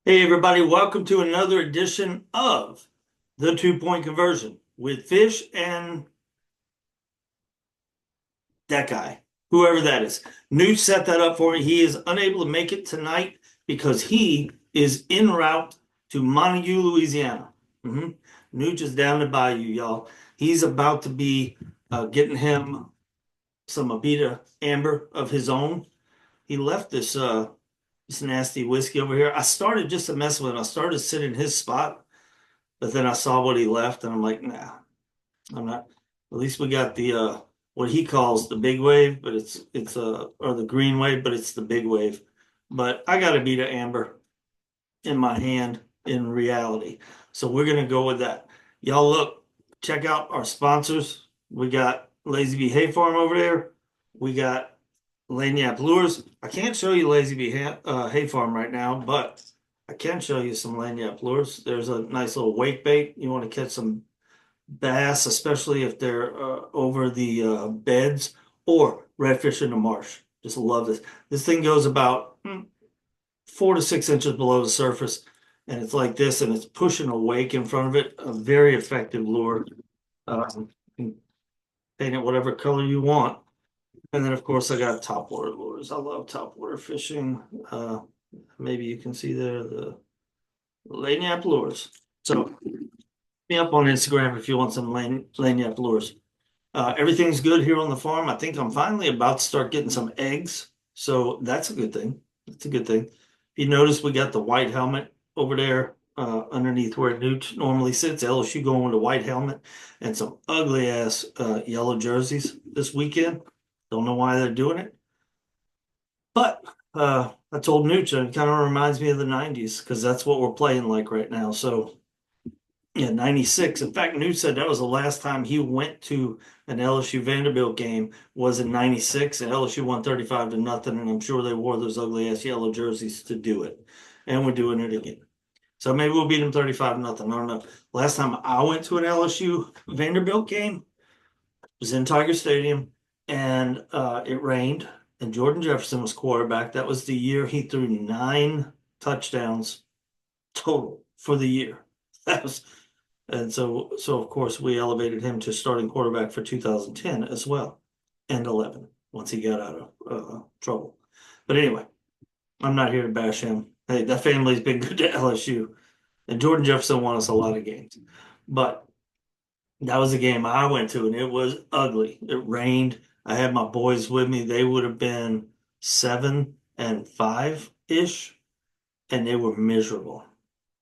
Hey, everybody, welcome to another edition of the 2 Point Conversion with Fish and that guy, whoever that is. Nootch set that up for me. He is unable to make it tonight because he is en route to Montague, Louisiana. hmm Nooch is down the bayou, y'all. He's about to be getting him some Abita Amber of his own. He left this nasty whiskey over here. I started just to mess with him. I started sitting his spot. But then I saw what he left, and I'm like, nah, I'm not. At least we got the what he calls the big wave, but it's or the green wave, but it's the big wave. But I got to beat an amber in my hand in reality, so we're gonna go with that. Y'all look, check out our sponsors. We got Lazy Bee Hay Farm over there. We got Lanyap Lures. I can't show you Lazy Bee Hay Farm right now, but I can show you some Lanyap Lures. There's a nice little wake bait. You want to catch some bass, especially if they're over the beds or redfish in the marsh. Just love this. This thing goes about 4 to 6 inches below the surface, and it's like this, and it's pushing a wake in front of it. A very effective lure. You can paint it whatever color you want. And then, of course, I got topwater lures. I love topwater fishing. Maybe you can see there the lanyap lures. So, hit me up on Instagram if you want some lanyap lures. Everything's good here on the farm. I think I'm finally about to start getting some eggs. So, that's a good thing. That's a good thing. If you notice, we got the white helmet over there underneath where Nootch normally sits. LSU going with a white helmet and some ugly ass yellow jerseys this weekend. Don't know why they're doing it. But I told Nooch it kind of reminds me of the 90s because that's what we're playing like right now. So, yeah, 96. In fact, Nooch said that was the last time he went to an LSU Vanderbilt game was in 96, and LSU won 35 to nothing. And I'm sure they wore those ugly ass yellow jerseys to do it. And we're doing it again. So maybe we'll beat them 35 nothing. I don't know. Last time I went to an LSU Vanderbilt game was in Tiger Stadium, and it rained, and Jordan Jefferson was quarterback. That was the year he threw 9 touchdowns total for the year. That was, and so of course we elevated him to starting quarterback for 2010 as well, and 11 once he got out of trouble. But anyway, I'm not here to bash him. Hey, that family's been good to LSU, and Jordan Jefferson won us a lot of games, but that was a game I went to, and it was ugly. It rained. I had my boys with me. They would have been 7 and 5-ish, and they were miserable.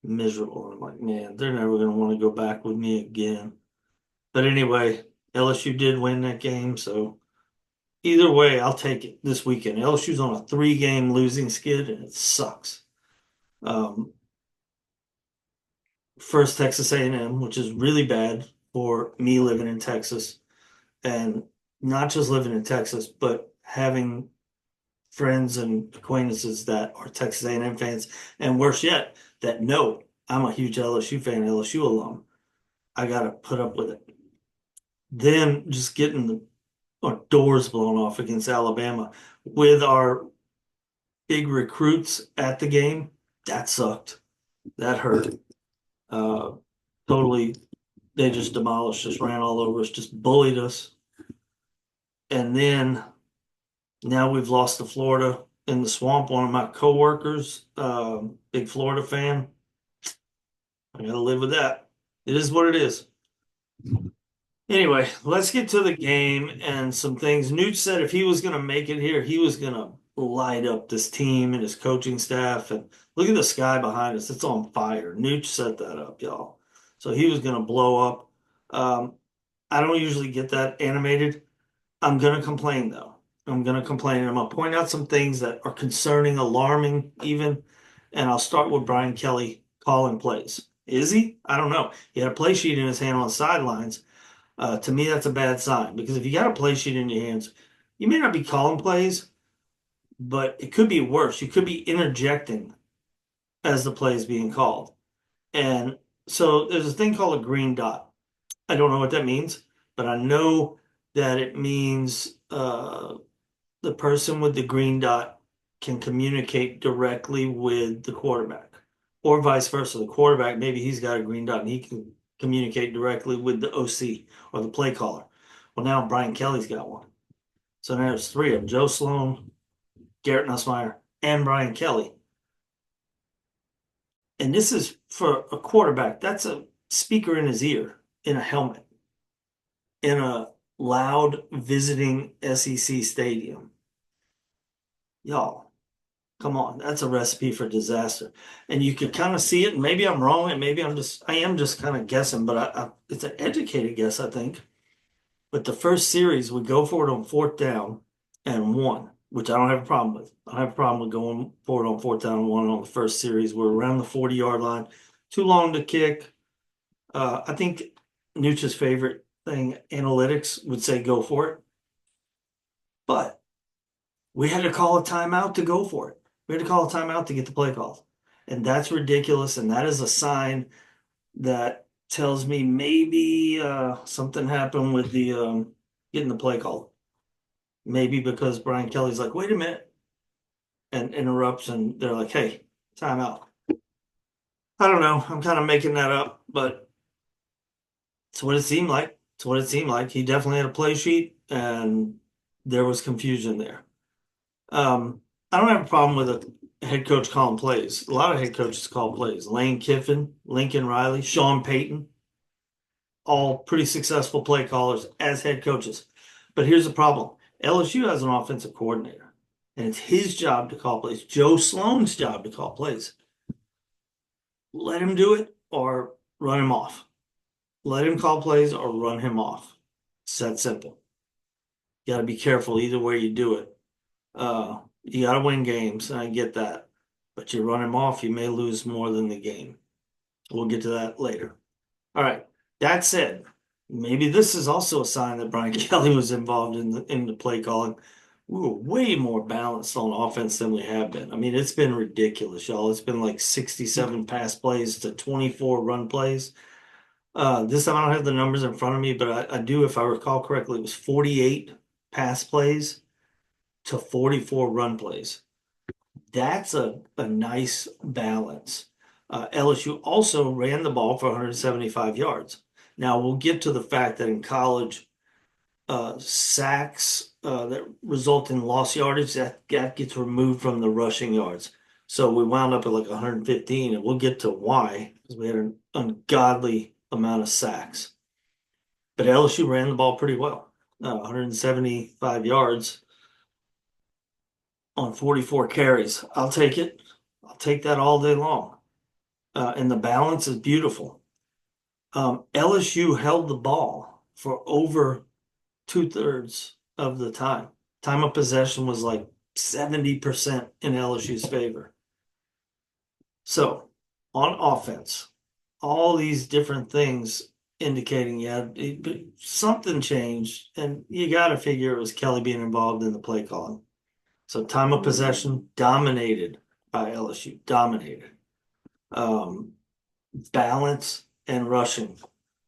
Miserable. I'm like, man, they're never going to want to go back with me again. But anyway, LSU did win that game, so either way, I'll take it this weekend. LSU's on a 3-game losing skid, and it sucks. Um, First Texas A&M, which is really bad for me living in Texas. And not just living in Texas, but having friends and acquaintances that are Texas A&M fans, and worse yet, that know I'm a huge LSU fan, LSU alum. I got to put up with it. Then just getting our doors blown off against Alabama with our big recruits at the game, that sucked. That hurt. Uh, Totally, they just demolished us, ran all over us, just bullied us. And then now we've lost to Florida in the swamp. One of my coworkers, big Florida fan. I gotta live with that. It is what it is. Anyway, let's get to the game and some things. Nooch said if he was gonna make it here, he was gonna light up this team and his coaching staff. And look at the sky behind us; it's on fire. Nooch set that up, y'all. So he was gonna blow up. I don't usually get that animated. I'm gonna complain though. I'm gonna complain, and I'm gonna point out some things that are concerning, alarming, even. And I'll start with Brian Kelly calling plays. Is he? I don't know. He had a play sheet in his hand on the sidelines. To me, that's a bad sign because if you got a play sheet in your hands, you may not be calling plays, but it could be worse. You could be interjecting as the play is being called. And so there's a thing called a green dot. I don't know what that means, but I know that it means the person with the green dot can communicate directly with the quarterback or vice versa. The quarterback, maybe he's got a green dot and he can communicate directly with the OC or the play caller. Well, now Brian Kelly's got one. So now there's three of them: Joe Sloan, Garrett Nussmeier, and Brian Kelly. And this is for a quarterback. That's a speaker in his ear in a helmet in a loud visiting SEC stadium. Y'all, come on. That's a recipe for disaster. And you can kind of see it. And maybe I'm wrong. And maybe I am just kind of guessing, but it's an educated guess, I think. But the first series, we go for it on fourth down and one, which I don't have a problem with. I don't have a problem with going for it on fourth down and one on the first series. We're around the 40-yard line. Too long to kick. I think Nooch's favorite thing, analytics, would say go for it. But we had to call a timeout to go for it. We had to call a timeout to get the play called. And that's ridiculous. And that is a sign that tells me maybe something happened with the getting the play called. Maybe because Brian Kelly's like, wait a minute, and interrupts, and they're like, hey, timeout. I don't know. I'm kind of making that up, but it's what it seemed like. It's what it seemed like. He definitely had a play sheet, and there was confusion there. I don't have a problem with a head coach calling plays. A lot of head coaches call plays. Lane Kiffin, Lincoln Riley, Sean Payton, all pretty successful play callers as head coaches. But here's the problem. LSU has an offensive coordinator, and it's his job to call plays. Joe Sloan's job to call plays. Let him do it or run him off. Let him call plays or run him off. It's that simple. You got to be careful either way you do it. You got to win games, and I get that. But you run him off, you may lose more than the game. We'll get to that later. All right. That said, maybe this is also a sign that Brian Kelly was involved in the play calling. We were way more balanced on offense than we have been. I mean, it's been ridiculous, y'all. It's been like 67 pass plays to 24 run plays. This time I don't have the numbers in front of me, but I do, if I recall correctly, it was 48 pass plays to 44 run plays. That's a nice balance. LSU also ran the ball for 175 yards. Now, we'll get to the fact that in college, sacks that result in lost yardage, that gets removed from the rushing yards. So we wound up at like 115, and we'll get to why, because we had an ungodly amount of sacks. But LSU ran the ball pretty well, 175 yards on 44 carries. I'll take it. I'll take that all day long. And the balance is beautiful. LSU held the ball for over 2/3 of the time. Time of possession was like 70% in LSU's favor. So on offense, all these different things indicating, yeah, something changed, and you got to figure it was Kelly being involved in the play calling. So time of possession dominated by LSU, dominated. Balance and rushing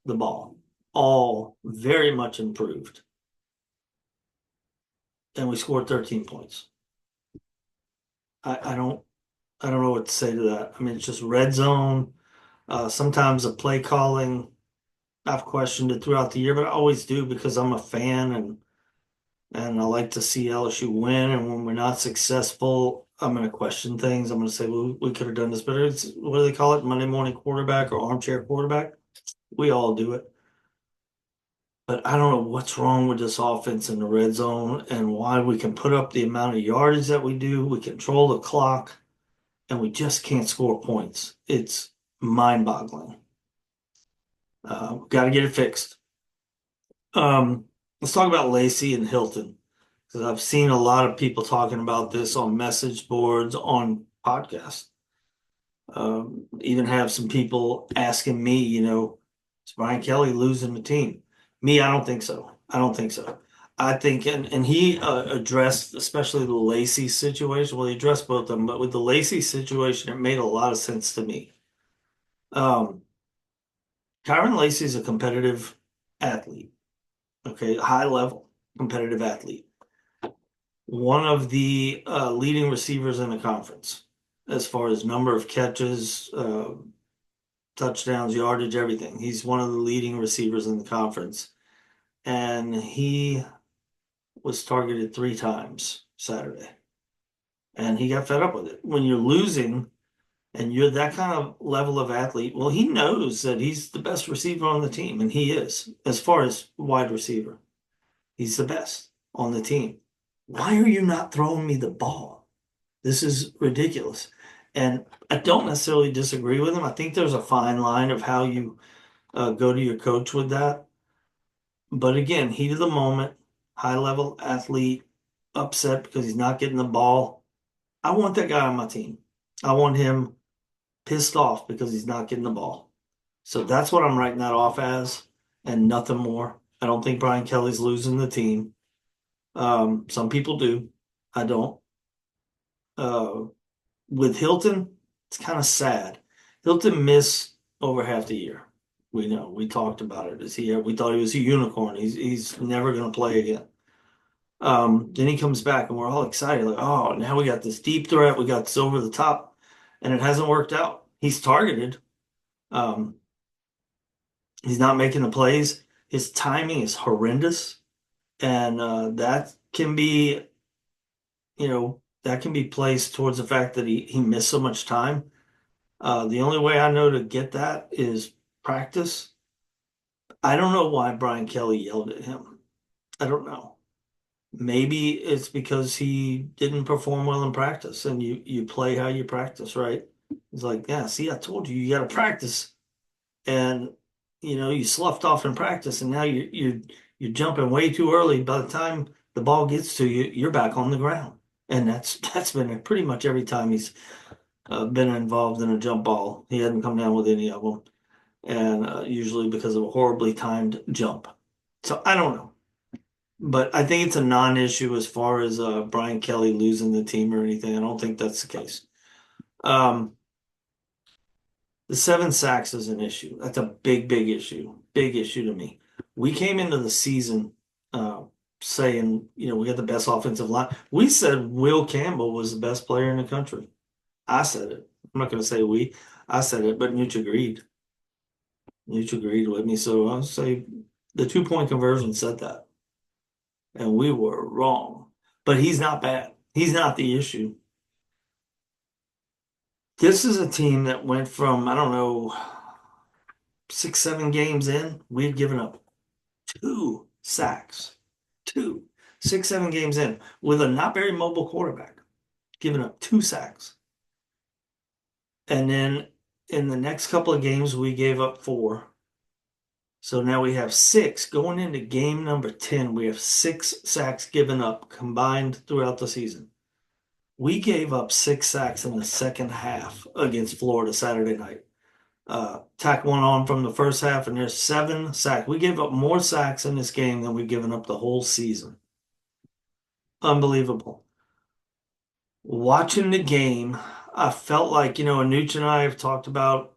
the ball, all very much improved. And we scored 13 points. I don't know what to say to that. I mean, it's just red zone. Sometimes the play calling, I've questioned it throughout the year, but I always do because I'm a fan and I like to see LSU win. And when we're not successful, I'm going to question things. I'm going to say, well, we could have done this better. It's, what do they call it? Monday morning quarterback or armchair quarterback. We all do it. But I don't know what's wrong with this offense in the red zone and why we can put up the amount of yardage that we do. We control the clock, and we just can't score points. It's mind-boggling. Got to get it fixed. Let's talk about Lacey and Hilton, because I've seen a lot of people talking about this on message boards, on podcasts. Even have some people asking me, is Brian Kelly losing the team? Me, I don't think so. I don't think so. I think, and he addressed especially the Lacey situation. Well, he addressed both of them, but with the Lacey situation, it made a lot of sense to me. Kyron Lacey is a competitive athlete. Okay, high level competitive athlete. One of the leading receivers in the conference. as far as number of catches, touchdowns, yardage, everything. He's one of the leading receivers in the conference. And he was targeted 3 times Saturday. And he got fed up with it. When you're losing and you're that kind of level of athlete, well, he knows that he's the best receiver on the team, and he is, as far as wide receiver. He's the best on the team. Why are you not throwing me the ball? This is ridiculous. And I don't necessarily disagree with him. I think there's a fine line of how you go to your coach with that. But again, heat of the moment, high level athlete, upset because he's not getting the ball. I want that guy on my team. I want him pissed off because he's not getting the ball. So that's what I'm writing that off as, and nothing more. I don't think Brian Kelly's losing the team. Some people do. I don't. Uh, with Hilton, it's kind of sad. Hilton missed over half the year. We know. We talked about it. We thought he was a unicorn. He's never going to play again. Then he comes back and we're all excited, like, oh, now we got this deep threat, we got this over the top, and it hasn't worked out. He's targeted. Um, he's not making the plays. His timing is horrendous, and that can be, that can be placed towards the fact that he missed so much time. The only way I know to get that is practice. I don't know why Brian Kelly yelled at him. I don't know. Maybe it's because he didn't perform well in practice, and you play how you practice, right? It's like, yeah, see, I told you you got to practice, and you sloughed off in practice, and now you're jumping way too early. By the time the ball gets to you, you're back on the ground, and that's been pretty much every time he's been involved in a jump ball. He hadn't come down with any of them, and usually because of a horribly timed jump. So I don't know. But I think it's a non-issue as far as Brian Kelly losing the team or anything. I don't think that's the case. Um, the 7 sacks is an issue. That's a big, big issue. Big issue to me. We came into the season saying, we got the best offensive line. We said Will Campbell was the best player in the country. I said it. I'm not going to say we. I said it, but Nootch agreed. Nootch agreed with me. So I'll say the 2-point conversion said that. And we were wrong. But he's not bad. He's not the issue. This is a team that went from, I don't know, 6, 7 games in. We had given up 2 sacks. 2. 6, 7 games in with a not very mobile quarterback, giving up 2 sacks. And then in the next couple of games, we gave up 4. So now we have 6. Going into game number 10, we have 6 sacks given up combined throughout the season. We gave up 6 sacks in the second half against Florida Saturday night. Tack one on from the first half, and there's 7 sacks. We gave up more sacks in this game than we've given up the whole season. Unbelievable. Watching the game, I felt like, Nootch and I have talked about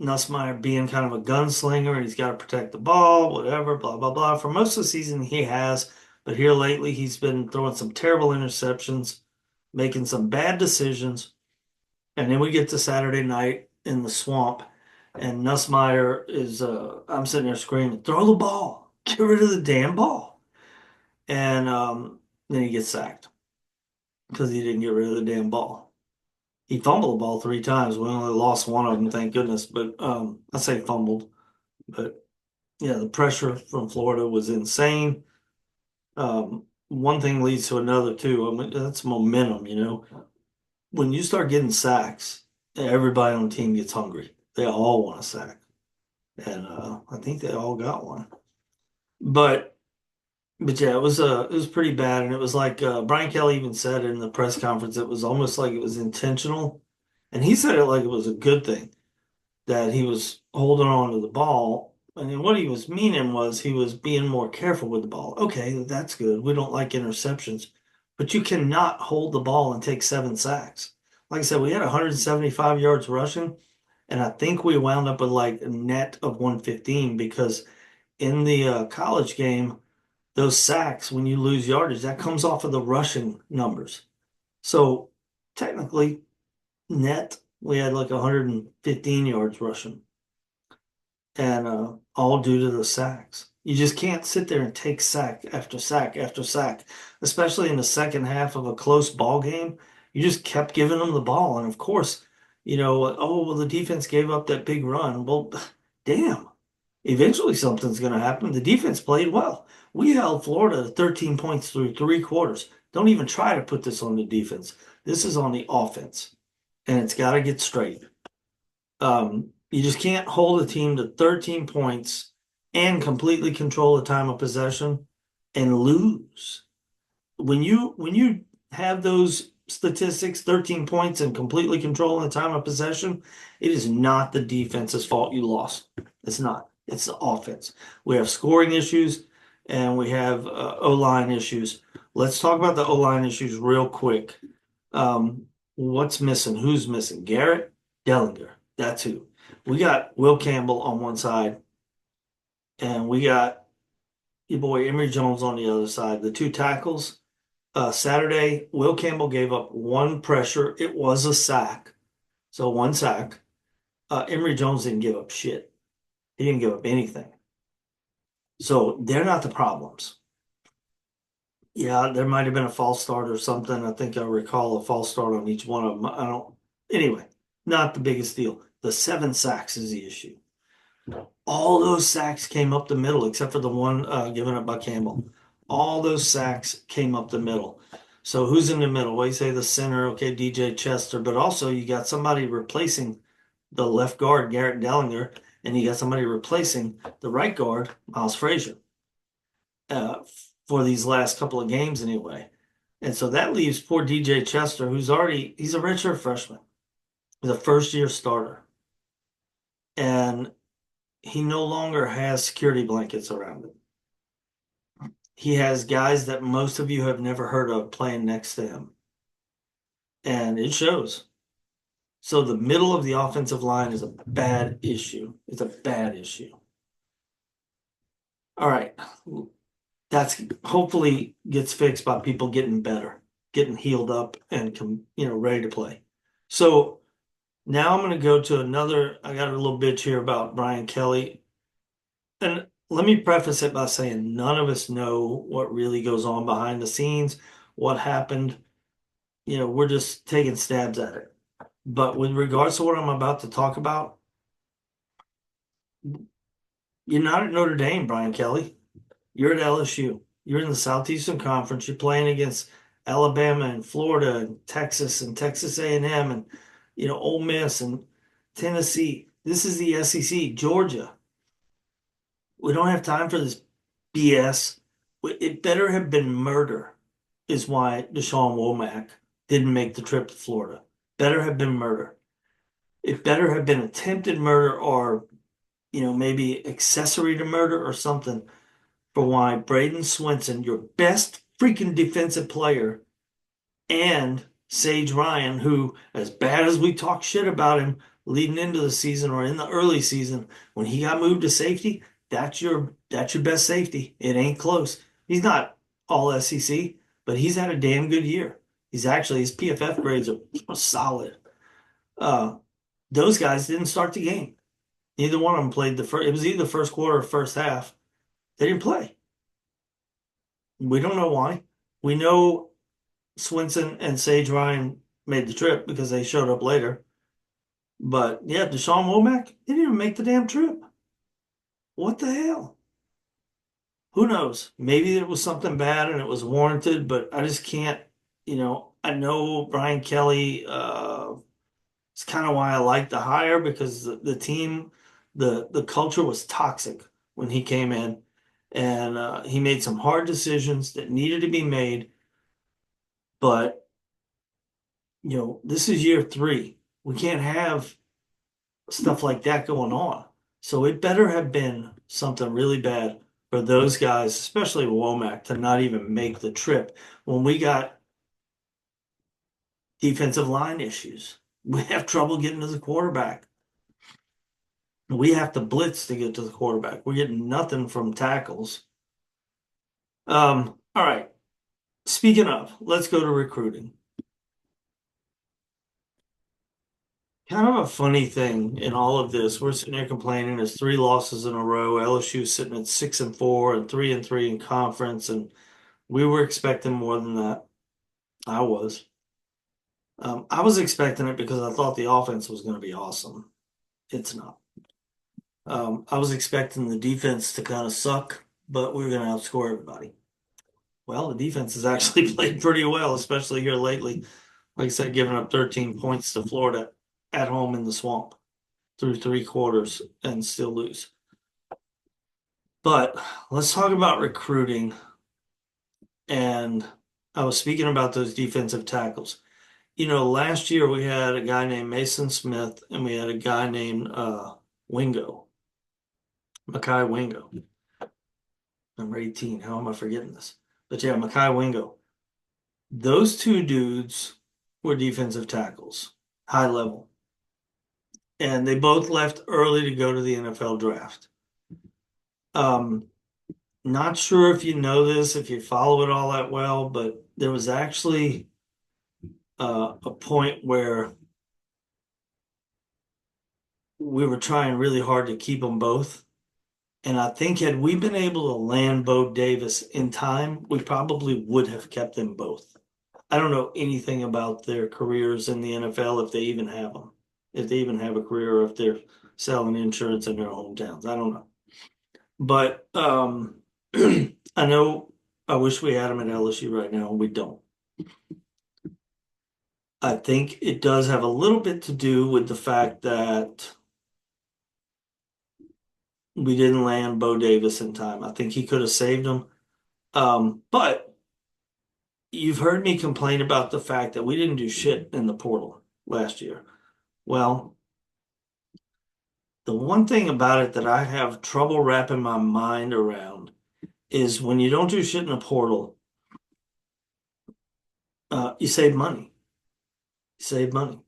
Nussmeier being kind of a gunslinger and he's got to protect the ball, whatever, blah, blah, blah. For most of the season, he has, but here lately, he's been throwing some terrible interceptions, making some bad decisions. And then we get to Saturday night in the swamp, and Nussmeier is, I'm sitting there screaming, throw the ball, get rid of the damn ball. And then he gets sacked because he didn't get rid of the damn ball. He fumbled the ball 3 times. We only lost one of them, thank goodness. But I say fumbled. But yeah, the pressure from Florida was insane. One thing leads to another too. I mean, that's momentum. When you start getting sacks, everybody on the team gets hungry. They all want a sack, and I think they all got one. But yeah, it was pretty bad, and it was like Brian Kelly even said in the press conference, it was almost like it was intentional, and he said it like it was a good thing that he was holding on to the ball. And then what he was meaning was he was being more careful with the ball. Okay, that's good. We don't like interceptions, but you cannot hold the ball and take 7 sacks. Like I said, we had 175 yards rushing, and I think we wound up with like a net of 115 because in the college game, those sacks, when you lose yardage, that comes off of the rushing numbers. So technically, net, we had like 115 yards rushing, and all due to the sacks. You just can't sit there and take sack after sack after sack, especially in the second half of a close ball game. You just kept giving them the ball, and of course, oh well, the defense gave up that big run. Well, damn. Eventually, something's going to happen. The defense played well. We held Florida to 13 points through three quarters. Don't even try to put this on the defense. This is on the offense, and it's got to get straight. You just can't hold a team to 13 points and completely control the time of possession and lose. When you have those statistics, 13 points and completely controlling the time of possession, it is not the defense's fault you lost. It's not. It's the offense. We have scoring issues and we have O-line issues. Let's talk about the O-line issues real quick. What's missing? Who's missing? Garrett Dellinger. That's who. We got Will Campbell on one side, and we got your boy Emory Jones on the other side. The two tackles. Saturday, Will Campbell gave up one pressure. It was a sack. So one sack. Emory Jones didn't give up shit. He didn't give up anything. So they're not the problems. Yeah, there might have been a false start or something. I think I recall a false start on each one of them. I don't. Anyway, not the biggest deal. The 7 sacks is the issue. All those sacks came up the middle, except for the one given up by Campbell. All those sacks came up the middle. So who's in the middle? Well, you say the center, okay, DJ Chester, but also you got somebody replacing the left guard, Garrett Dellinger, and you got somebody replacing the right guard, Miles Frazier, uh, for these last couple of games anyway. And so that leaves poor DJ Chester, he's a redshirt freshman. He's a first year starter. And he no longer has security blankets around him. He has guys that most of you have never heard of playing next to him. And it shows. So the middle of the offensive line is a bad issue. It's a bad issue. All right. That's hopefully gets fixed by people getting better, getting healed up and ready to play. So now I'm going to go to I got a little bitch here about Brian Kelly. And let me preface it by saying none of us know what really goes on behind the scenes, what happened. We're just taking stabs at it. But with regards to what I'm about to talk about, you're not at Notre Dame, Brian Kelly. You're at LSU. You're in the Southeastern Conference. You're playing against Alabama and Florida and Texas A&M and Ole Miss and Tennessee. This is the SEC, Georgia. We don't have time for this BS. It better have been murder, is why Deshaun Womack didn't make the trip to Florida. Better have been murder. It better have been attempted murder or, maybe accessory to murder or something for why Braden Swinson, your best freaking defensive player, and Sage Ryan, who, as bad as we talk shit about him leading into the season or in the early season, when he got moved to safety, that's your best safety. It ain't close. He's not all SEC, but he's had a damn good year. His PFF grades are solid. Those guys didn't start the game. Neither one of them played the first. It was either the first quarter or first half. They didn't play. We don't know why. We know Swinson and Sage Ryan made the trip because they showed up later. But yeah, Deshaun Womack didn't even make the damn trip. What the hell? Who knows? Maybe it was something bad and it was warranted, but I just can't, I know Brian Kelly, it's kind of why I like the hire because the team, the culture was toxic when he came in, and he made some hard decisions that needed to be made. But this is year 3. We can't have stuff like that going on. So it better have been something really bad for those guys, especially Womack, to not even make the trip when we got defensive line issues. We have trouble getting to the quarterback. We have to blitz to get to the quarterback. We're getting nothing from tackles. All right. Speaking of, let's go to recruiting. Kind of a funny thing in all of this. We're sitting here complaining there's three losses in a row. LSU sitting at 6-4 and 3-3 in conference, and we were expecting more than that. I was. I was expecting it because I thought the offense was going to be awesome. It's not. I was expecting the defense to kind of suck, but we were going to outscore everybody. Well, the defense has actually played pretty well, especially here lately. Like I said, giving up 13 points to Florida at home in the swamp through three quarters and still lose. But let's talk about recruiting. And I was speaking about those defensive tackles. Last year we had a guy named Mason Smith and we had a guy named Wingo, Makai Wingo. Number 18. How am I forgetting this? But yeah, Makai Wingo. Those two dudes were defensive tackles, high level. And they both left early to go to the NFL draft. Not sure if you know this, if you follow it all that well, but there was actually a point where we were trying really hard to keep them both. And I think had we been able to land Bo Davis in time, we probably would have kept them both. I don't know anything about their careers in the NFL, if they even have them, if they even have a career, or if they're selling insurance in their hometowns. I don't know. But I know I wish we had them at LSU right now, and we don't. I think it does have a little bit to do with the fact that we didn't land Bo Davis in time. I think he could have saved him. But you've heard me complain about the fact that we didn't do shit in the portal last year. Well, the one thing about it that I have trouble wrapping my mind around is when you don't do shit in the portal, you save money. You save money.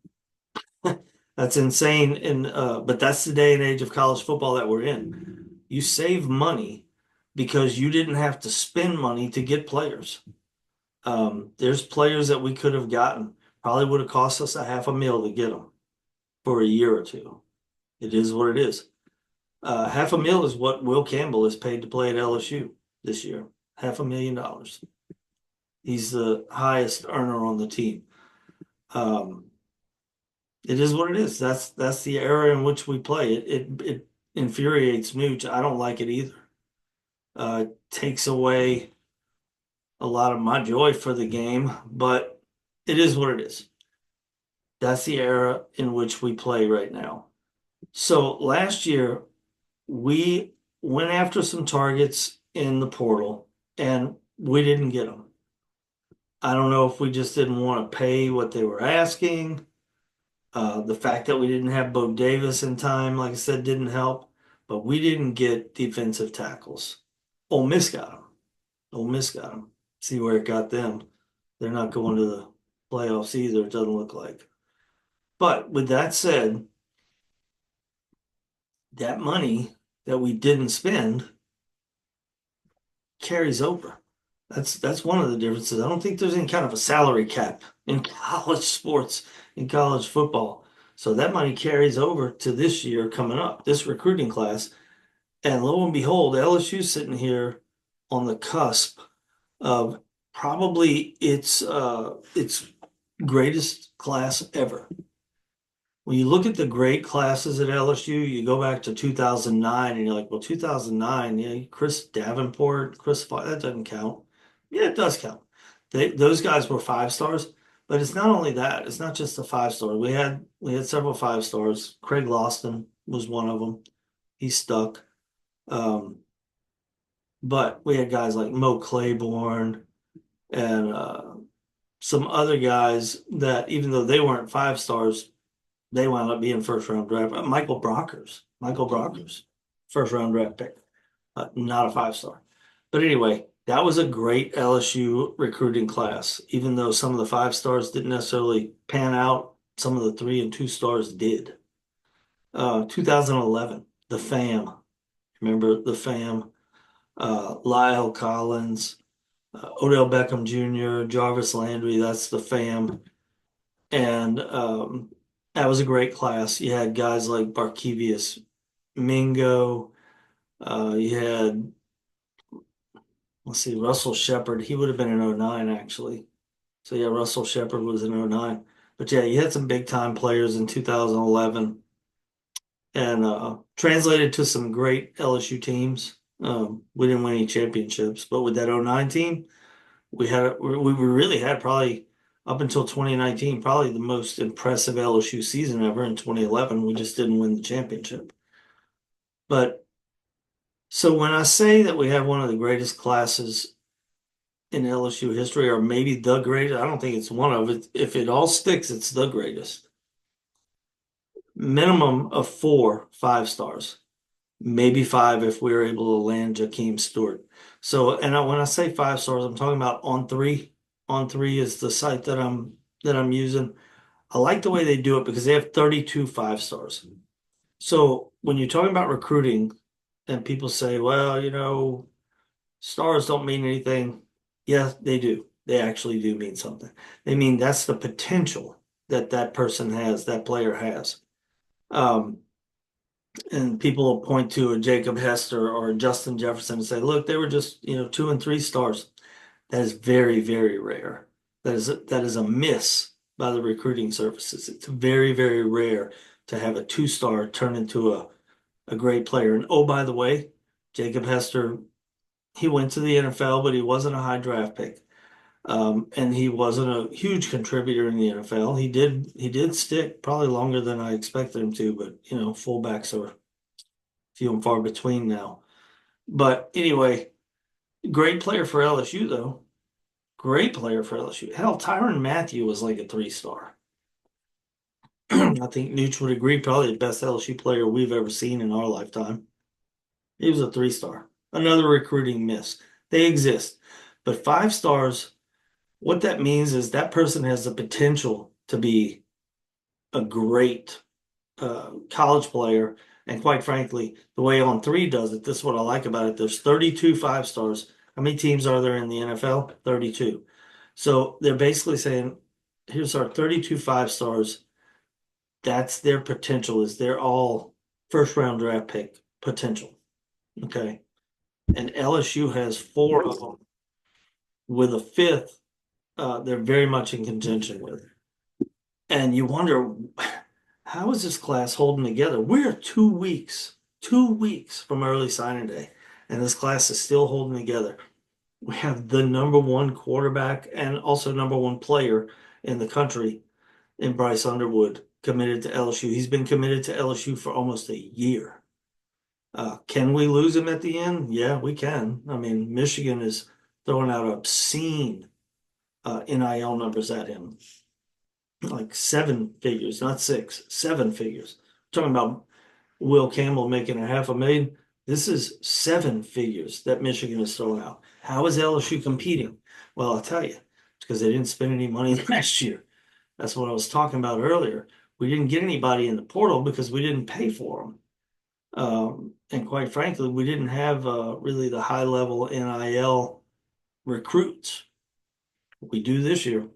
That's insane. But that's the day and age of college football that we're in. You save money because you didn't have to spend money to get players. There's players that we could have gotten. Probably would have cost us a half a mil to get them for a year or two. It is what it is. Half a mil is what Will Campbell is paid to play at LSU this year. $500,000. He's the highest earner on the team. It is what it is. That's the era in which we play. It infuriates Nootch. I don't like it either. It takes away a lot of my joy for the game, but it is what it is. That's the era in which we play right now. So last year, we went after some targets in the portal and we didn't get them. I don't know if we just didn't want to pay what they were asking. The fact that we didn't have Bo Davis in time, like I said, didn't help, but we didn't get defensive tackles. Ole Miss got them. Ole Miss got them. See where it got them. They're not going to the playoffs either, it doesn't look like. But with that said, that money that we didn't spend carries over. That's one of the differences. I don't think there's any kind of a salary cap in college sports, in college football. So that money carries over to this year coming up, this recruiting class. And lo and behold, LSU's sitting here on the cusp of probably its greatest class ever. When you look at the great classes at LSU, you go back to 2009 and you're like, well, 2009, yeah, Chris Davenport, that doesn't count. Yeah, it does count. Those guys were five stars, but it's not only that. It's not just the five stars. We had several five stars. Craig Loston was one of them. He stuck. Um, but we had guys like Mo Claiborne and some other guys that, even though they weren't five stars, they wound up being first round draft. Michael Brockers, first round draft pick, not a five star. But anyway, that was a great LSU recruiting class. Even though some of the five stars didn't necessarily pan out, some of the 3 and 2 stars did. 2011, the FAM. Remember the FAM? Lyle Collins, Odell Beckham Jr., Jarvis Landry. That's the FAM. And That was a great class. You had guys like Barkevius Mingo. You had, let's see, Russell Shepard. He would have been in '09 actually. So yeah, Russell Shepard was in '09. But yeah, you had some big time players in 2011 and translated to some great LSU teams. We didn't win any championships, but with that '09 team, we really had probably up until 2019, probably the most impressive LSU season ever in 2011. We just didn't win the championship. But so when I say that we have one of the greatest classes in LSU history, or maybe the greatest, I don't think it's one of it. If it all sticks, it's the greatest. Minimum of 4 5 stars, maybe five if we were able to land Jakeem Stewart. So, when I say 5 stars, I'm talking about on three. On three is the site that I'm using. I like the way they do it because they have 32 5 stars. So when you're talking about recruiting and people say, well, stars don't mean anything. Yeah, they do. They actually do mean something. They mean that's the potential that that person has, that player has. Um, and people will point to a Jacob Hester or a Justin Jefferson and say, look, they were just, 2 and 3 stars. That is very, very rare. That is a miss by the recruiting services. It's very, very rare to have a 2 star turn into a great player. And oh, by the way, Jacob Hester, he went to the NFL, but he wasn't a high draft pick. And he wasn't a huge contributor in the NFL. He did stick probably longer than I expected him to, but fullbacks are few and far between now. But anyway, great player for LSU though. Great player for LSU. Hell, Tyrann Mathieu was like a 3 star. I think Nooch would agree, probably the best LSU player we've ever seen in our lifetime. He was a 3 star. Another recruiting miss. They exist. But 5 stars, what that means is that person has the potential to be a great college player. And quite frankly, the way On Three does it, this is what I like about it. There's 32 5 stars. How many teams are there in the NFL? 32. So they're basically saying, here's our 32 5 stars. That's their potential, is they're all first round draft pick potential. Okay. And LSU has 4 of them with a fifth they're very much in contention with. And you wonder, how is this class holding together? We're 2 weeks from early signing day, and this class is still holding together. We have the number one quarterback and also number one player in the country in Bryce Underwood committed to LSU. He's been committed to LSU for almost a year. Can we lose him at the end? Yeah, we can. I mean, Michigan is throwing out obscene NIL numbers at him, like 7 figures, not six, 7 figures. Talking about Will Campbell making $500,000. This is 7 figures that Michigan is throwing out. How is LSU competing? Well, I'll tell you, it's because they didn't spend any money last year. That's what I was talking about earlier. We didn't get anybody in the portal because we didn't pay for them. And quite frankly, we didn't have really the high level NIL recruits. We do this year.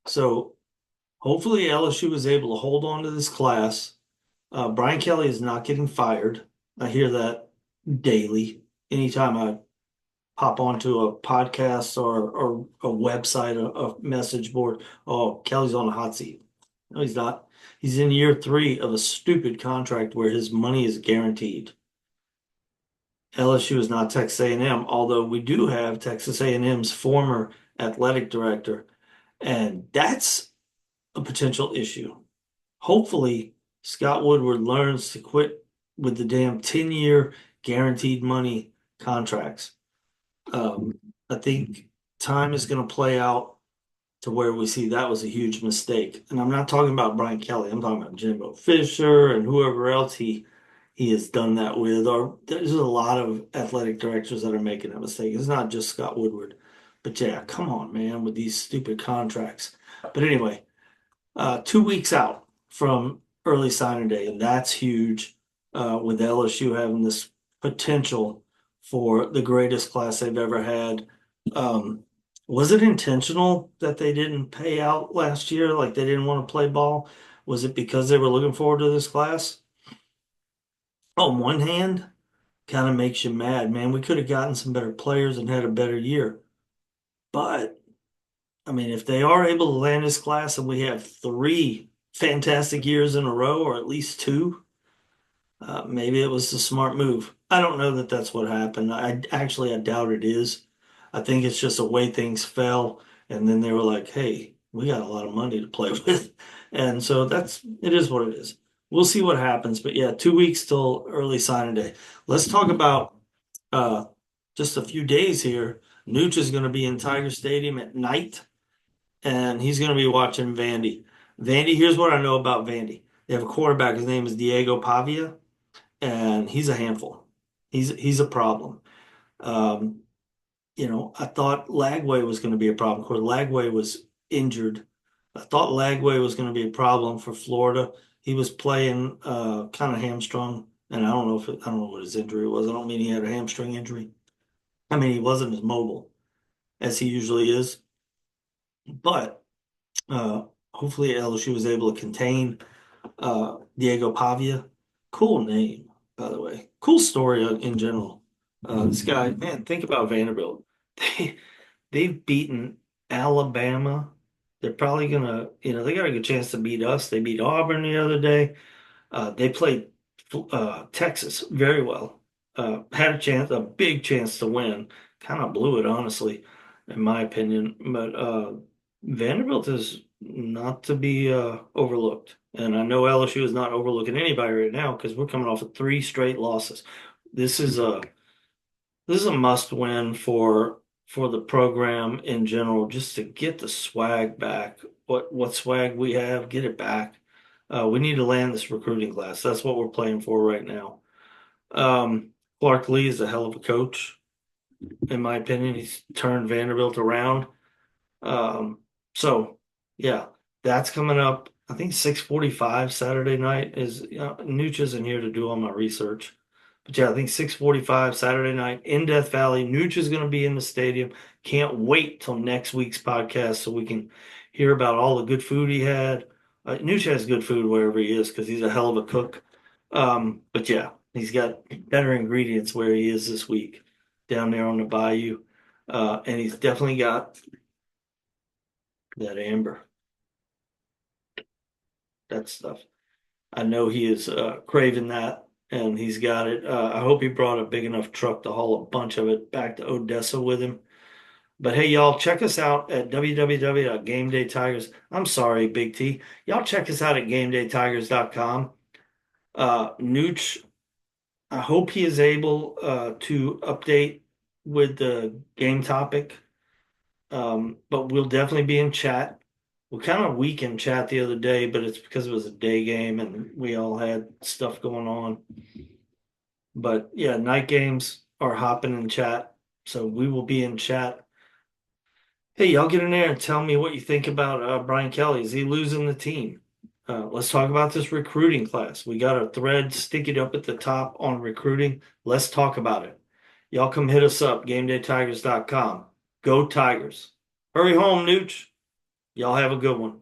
So hopefully LSU is able to hold on to this class. Brian Kelly is not getting fired. I hear that daily. Anytime I pop onto a podcast or a website, a message board, oh, Kelly's on the hot seat. No, he's not. He's in year 3 of a stupid contract where his money is guaranteed. LSU is not Texas A&M, although we do have Texas A&M's former athletic director, and that's a potential issue. Hopefully, Scott Woodward learns to quit with the damn 10-year guaranteed money contracts. I think time is going to play out to where we see that was a huge mistake. And I'm not talking about Brian Kelly. I'm talking about Jimbo Fisher and whoever else he has done that with. Or there's a lot of athletic directors that are making that mistake. It's not just Scott Woodward. But yeah, come on, man, with these stupid contracts. But anyway, 2 weeks out from early signing day, and that's huge with LSU having this potential for the greatest class they've ever had. Was it intentional that they didn't pay out last year? Like they didn't want to play ball? Was it because they were looking forward to this class? On one hand, kind of makes you mad, man. We could have gotten some better players and had a better year. But I mean, if they are able to land this class and we have three fantastic years in a row, or at least two, maybe it was the smart move. I don't know that that's what happened. I doubt it is. I think it's just the way things fell, and then they were like, "Hey, we got a lot of money to play with," and so it is what it is. We'll see what happens, but yeah, 2 weeks till early signing day. Let's talk about uh, just a few days here. Nooch is going to be in Tiger Stadium at night, and he's going to be watching Vandy. Vandy, here's what I know about Vandy. They have a quarterback. His name is Diego Pavia, and he's a handful. He's a problem. Um, I thought Lagway was going to be a problem. Of course, Lagway was injured. I thought Lagway was going to be a problem for Florida. He was playing kind of hamstrung, and I don't know what his injury was. I don't mean he had a hamstring injury. I mean he wasn't as mobile as he usually is. But uh, hopefully LSU was able to contain Diego Pavia. Cool name, by the way. Cool story in general. This guy, man, think about Vanderbilt. They they've beaten Alabama. They're probably gonna, they got a good chance to beat us. They beat Auburn the other day. They played Texas very well. Had a big chance to win. Kind of blew it, honestly, in my opinion. But Vanderbilt is not to be overlooked. And I know LSU is not overlooking anybody right now because we're coming off of three straight losses. This is a this is a must win for the program in general, just to get the swag back. What swag we have, get it back. We need to land this recruiting class. That's what we're playing for right now. Clark Lee is a hell of a coach, in my opinion. He's turned Vanderbilt around. Um, so yeah, that's coming up. I think 6:45 Saturday night is, Nooch isn't here to do all my research. But yeah, I think 6:45 Saturday night in Death Valley. Nooch is going to be in the stadium. Can't wait till next week's podcast so we can hear about all the good food he had. Nooch has good food wherever he is because he's a hell of a cook. But yeah, he's got better ingredients where he is this week down there on the bayou. And he's definitely got that amber, that stuff. I know he is craving that, and he's got it. I hope he brought a big enough truck to haul a bunch of it back to Odessa with him. But hey, y'all, check us out at www.gamedaytigers. I'm sorry, Big T. Y'all check us out at gamedaytigers.com. Nooch, I hope he is able to update with the game topic. But we'll definitely be in chat. We kind of weak in chat the other day, but it's because it was a day game and we all had stuff going on. But yeah, night games are hopping in chat. So we will be in chat. Hey, y'all get in there and tell me what you think about Brian Kelly. Is he losing the team? Let's talk about this recruiting class. We got a thread sticking up at the top on recruiting. Let's talk about it. Y'all come hit us up, gamedaytigers.com. Go Tigers. Hurry home, Nooch. Y'all have a good one.